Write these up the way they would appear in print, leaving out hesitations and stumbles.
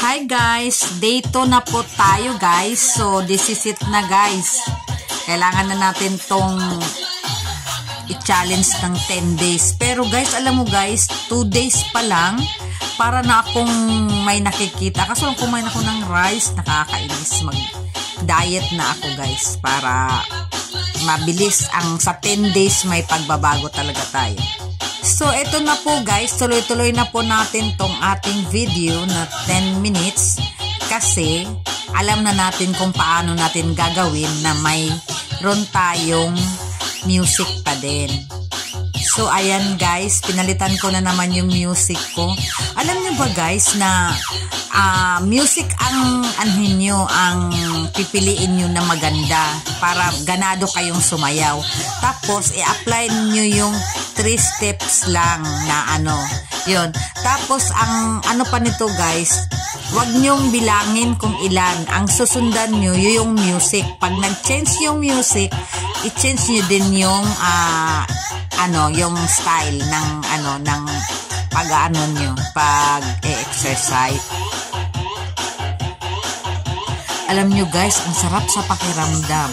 Hi guys, day 2 na po tayo guys. So this is it na guys. Kailangan na natin tong i-challenge ng 10 days. Pero guys, alam mo guys, 2 days pa lang para na akong may nakikita. Kasi kung kumain ako ng rice, nakakainis. Mag-diet na ako guys para mabilis ang sa 10 days may pagbabago talaga tayo. So, ito na po guys, tuloy-tuloy na po natin tong ating video na 10 minutes kasi alam na natin kung paano natin gagawin na mayroon tayong music pa din. So, ayan guys, pinalitan ko na naman yung music ko. Alam niyo ba guys na music ang anhin nyo, ang pipiliin nyo na maganda para ganado kayong sumayaw. Tapos, i-apply nyo yung 3 steps lang na yun. Tapos, ang pa nito guys, wag nyong bilangin kung ilan. Ang susundan nyo, yung music. Pag nag-change yung music, i-change nyo din yung yung style ng ng pag-exercise. Alam nyo guys, ang sarap sa pakiramdam.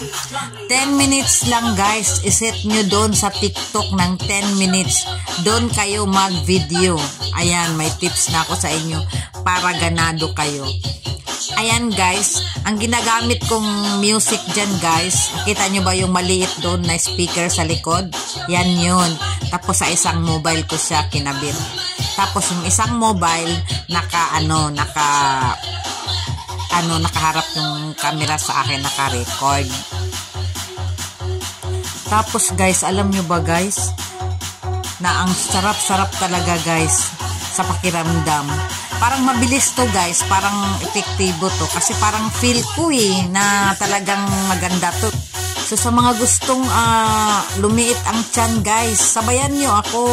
10 minutes lang guys, iset nyo doon sa TikTok ng 10 minutes. Doon kayo mag-video. Ayan, may tips na ako sa inyo para ganado kayo. Ayan guys, ang ginagamit kong music dyan guys, kita nyo ba yung maliit doon na speaker sa likod? Yan yun. Tapos sa isang mobile ko siya kinabit. Tapos yung isang mobile, nakaharap yung camera sa akin, naka-record. Tapos guys, alam nyo ba guys, na ang sarap-sarap talaga guys sa pakiramdam. Parang mabilis to guys, parang epektibo to. Kasi parang feel ko na talagang maganda to. So sa mga gustong lumiit ang tiyan guys, sabayan nyo ako.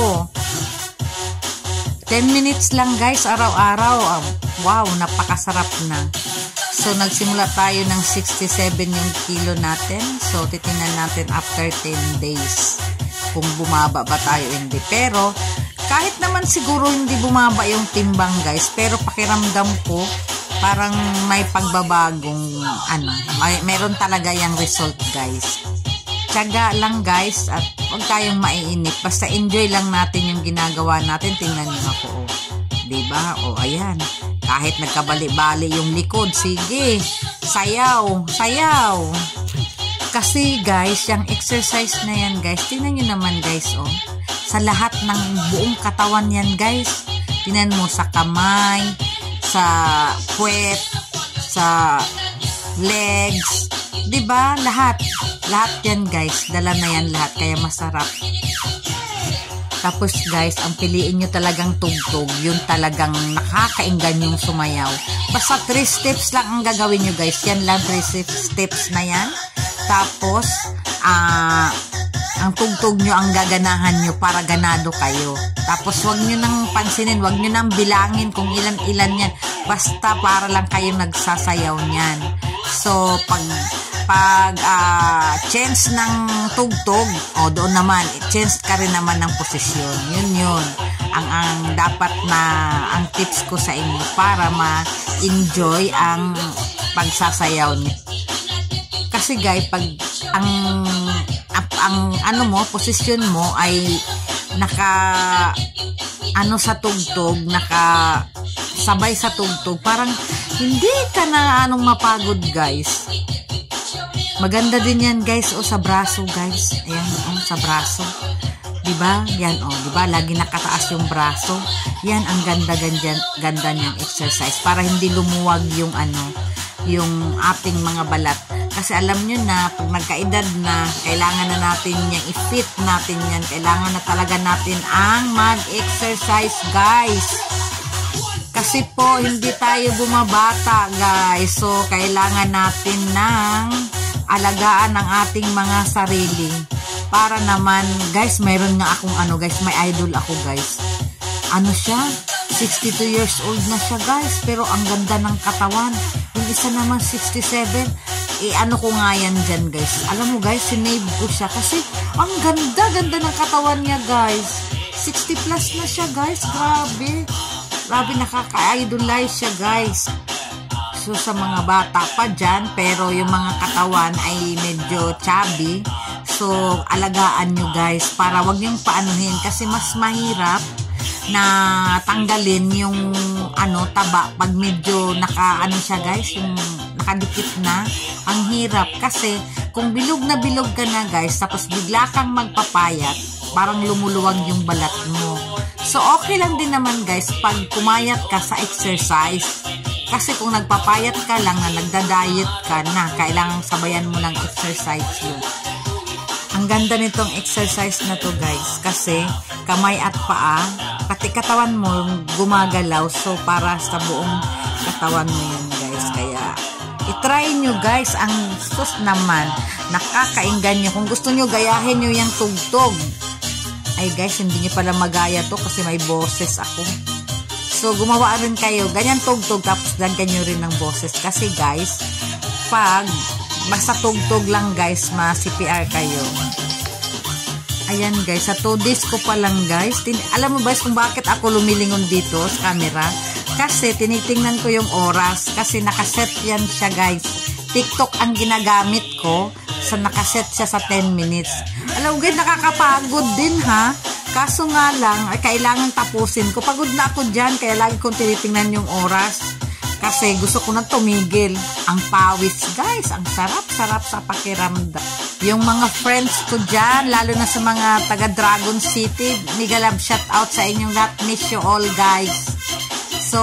10 minutes lang guys, araw-araw. Wow, napakasarap na. So nagsimula tayo ng 67 yung kilo natin. So titingnan natin after 10 days kung bumaba ba tayo hindi. Pero kahit naman siguro hindi bumaba yung timbang guys, pero pakiramdam ko parang may pagbabagong meron talaga yung result guys. Tiyaga lang guys at huwag tayong maiinip. Basta enjoy lang natin yung ginagawa natin. Tingnan nyo ako. Diba? Ayan. Kahit nagkabali-bali yung likod. Sige. Sayaw. Sayaw. Kasi guys, yung exercise na yan guys, tingnan nyo naman guys sa lahat ng buong katawan yan guys. Tingnan mo sa kamay, sa puwet, sa legs. Diba? Lahat yan guys, dala na yan lahat, kaya masarap. Tapos guys, ang piliin nyo talagang tugtog, yun talagang nakakainggan yung sumayaw. Basta 3 steps lang ang gagawin nyo guys, yan lang 3 steps na yan. Tapos ang tugtog nyo ang gaganahan nyo para ganado kayo. Tapos wag nyo nang pansinin, wag nyo nang bilangin kung ilan-ilan yan, basta para lang kayo nagsasayaw nyan. So pag change ng tugtog, doon naman, change ka rin naman ng posisyon. Yun. Ang dapat na, ang tips ko sa inyo para ma-enjoy ang pagsasayaw niyo. Kasi guys, pag ang posisyon mo ay sa tugtog, sabay sa tugtog, parang hindi ka na mapagod guys. Maganda din yan guys sa braso guys. Ayan sa braso. Diba? Yan diba? Lagi nakataas yung braso. Yan ang ganda niyang exercise para hindi lumuwag yung yung ating mga balat. Kasi alam nyo na pag nagkaedad na, kailangan na natin i-fit natin yan. Kailangan na talaga natin ang mag-exercise guys. Kasi po hindi tayo bumabata guys. So kailangan natin ng alagaan ng ating mga sarili. Para naman, guys, mayroon nga akong guys, may idol ako, guys. Siya? 62 years old na siya, guys. Pero ang ganda ng katawan. Yung isa naman, 67. Ko nga yan dyan, guys. Alam mo, guys, sinave ko siya. Kasi, ang ganda ng katawan niya, guys. 60 plus na siya, guys. Grabe. Grabe, nakaka-idolize siya, guys. So, sa mga bata pa dyan, pero yung mga katawan ay medyo chubby. So, alagaan nyo guys para wag yung paanuhin kasi mas mahirap na tanggalin yung taba pag medyo nakaano siya guys, yung nakadikit na. Ang hirap kasi kung bilog na bilog ka na guys, tapos bigla kang magpapayat, parang lumuluwag yung balat mo. So, okay lang din naman guys pag pumayat ka sa exercise. Kasi kung nagpapayat ka lang na nagda-diet ka na, kailangang sabayan mo ng exercise yun. Ang ganda nitong exercise na to guys kasi kamay at paa, pati katawan mo gumagalaw. So, para sa buong katawan mo yun guys. Kaya, itry nyo guys. Ang sus naman, nakakainggan nyo. Kung gusto nyo, gayahin nyo yung tugtog. Ay guys, hindi nyo pala magaya to kasi may boses ako. So, gumawa rin kayo. Ganyan tugtog, tapos lagyan nyo rin ng boses. Kasi guys, pag basta tugtog lang guys, ma-CPR kayo. Ayan guys, sa 2 days ko pa lang guys. Alam mo guys kung bakit ako lumilingon dito sa camera? Kasi tinitingnan ko yung oras. Kasi nakaset yan siya guys. TikTok ang ginagamit ko. So, nakaset siya sa 10 minutes. Alam mo guys, nakakapagod din ha. Kaso nga lang, ay kailangan tapusin ko. Pagod na ako dyan, kaya lagi kong tinitingnan yung oras. Kasi gusto ko na tumigil. Ang pawis, guys. Ang sarap-sarap sa pakiramdam. Yung mga friends ko dyan, lalo na sa mga taga Dragon City, mega love shout out sa inyong lahat. Miss you all, guys. So,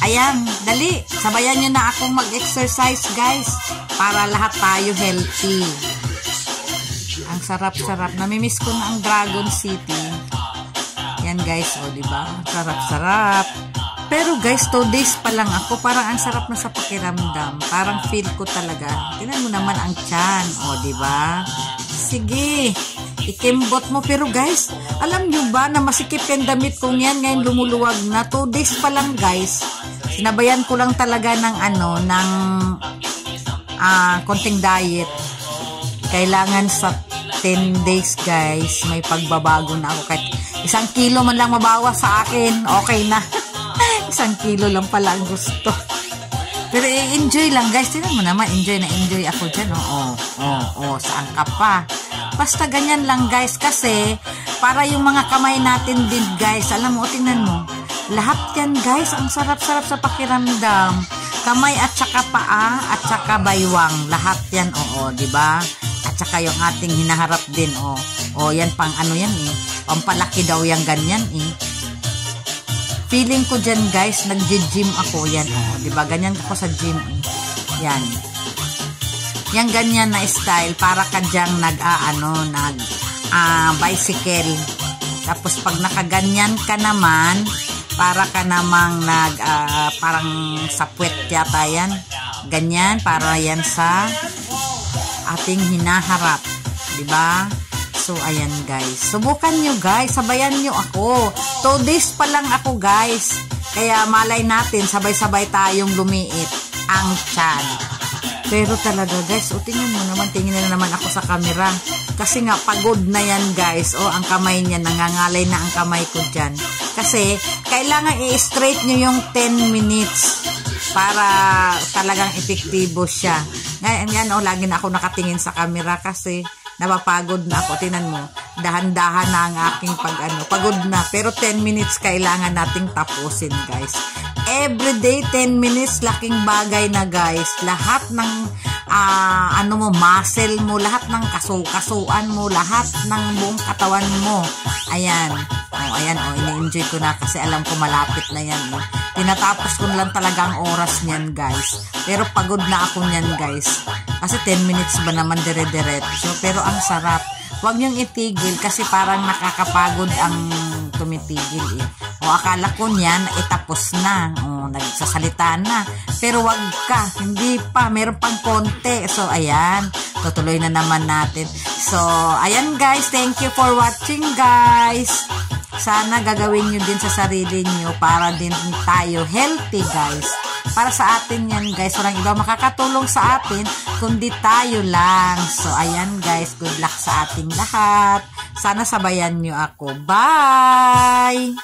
ayan, dali. Sabayan nyo na akong mag-exercise, guys. Para lahat tayo healthy. Ang sarap-sarap. Namimiss ko na ang Dragon City. Yan guys, o diba? Sarap-sarap. Pero guys, 2 days pa lang ako. Parang ang sarap na sa pakiramdam. Parang feel ko talaga. Tingnan mo naman ang tiyan. O diba? Sige. Ikimbot mo. Pero guys, alam nyo ba na masikip yung damit kong yan? Ngayon lumuluwag na. 2 days pa lang guys. Sinabayan ko lang talaga ng konting diet. Kailangan sa 10 days guys, may pagbabago na ako. Kahit 1 kilo man lang mabawas sa akin, okay na. 1 kilo lang pala ang gusto. Pero enjoy lang guys. Tingnan mo naman, enjoy na enjoy ako dyan. Saan ka pa? Basta ganyan lang guys. Kasi, para yung mga kamay natin din guys. Alam mo, tingnan mo. Lahat yan guys, ang sarap-sarap sa pakiramdam. Kamay at saka paa at saka baywang. Lahat yan, diba? At saka yung ating hinaharap din, yan pang yan pampalaki daw yung ganyan Feeling ko dyan guys, nag-gym ako yan, diba? Ganyan ako sa gym yan. Yung ganyan na style, para ka dyang bicycle. Tapos pag nakaganyan ka naman, para ka namang parang sa puwet yata yan. Ganyan, para yan sa ating hinaharap, diba? So, ayan guys. Subukan nyo guys. Sabayan nyo ako. 2 days pa lang ako guys. Kaya malay natin, sabay-sabay tayong lumiit ang tiyan. Pero talaga guys, tingnan mo naman, tingin na naman ako sa camera. Kasi nga, pagod na yan guys. Ang kamay niya, nangangalay na ang kamay ko dyan. Kasi, kailangan i-straight nyo yung 10 minutes para talagang epektibo siya. Ngayon, lagi na ako nakatingin sa camera kasi napapagod na ako. Tinan mo, dahan-dahan na ang aking pagod na. Pero 10 minutes kailangan nating tapusin guys. Everyday 10 minutes, laking bagay na guys. Lahat ng muscle mo, lahat ng kasuan mo, lahat ng buong katawan mo. Ayan. Ini-enjoy ko na kasi alam ko malapit na yan. Tinatapos ko na lang talaga ang oras niyan guys. Pero pagod na ako niyan guys. Kasi 10 minutes ba naman dire-diretso. Pero ang sarap. Huwag niyong itigil kasi parang nakakapagod ang tumitigil akala ko niyan, tapos na. Nagsasalita na. Pero wag ka. Hindi pa. Meron pang konti. So, ayan. Tutuloy na naman natin. So, ayan guys. Thank you for watching guys. Sana gagawin nyo din sa sarili nyo para din tayo healthy guys. Para sa atin yan guys. Walang iba makakatulong sa atin kundi tayo lang. So, ayan guys. Good luck sa ating lahat. Sana sabayan nyo ako. Bye!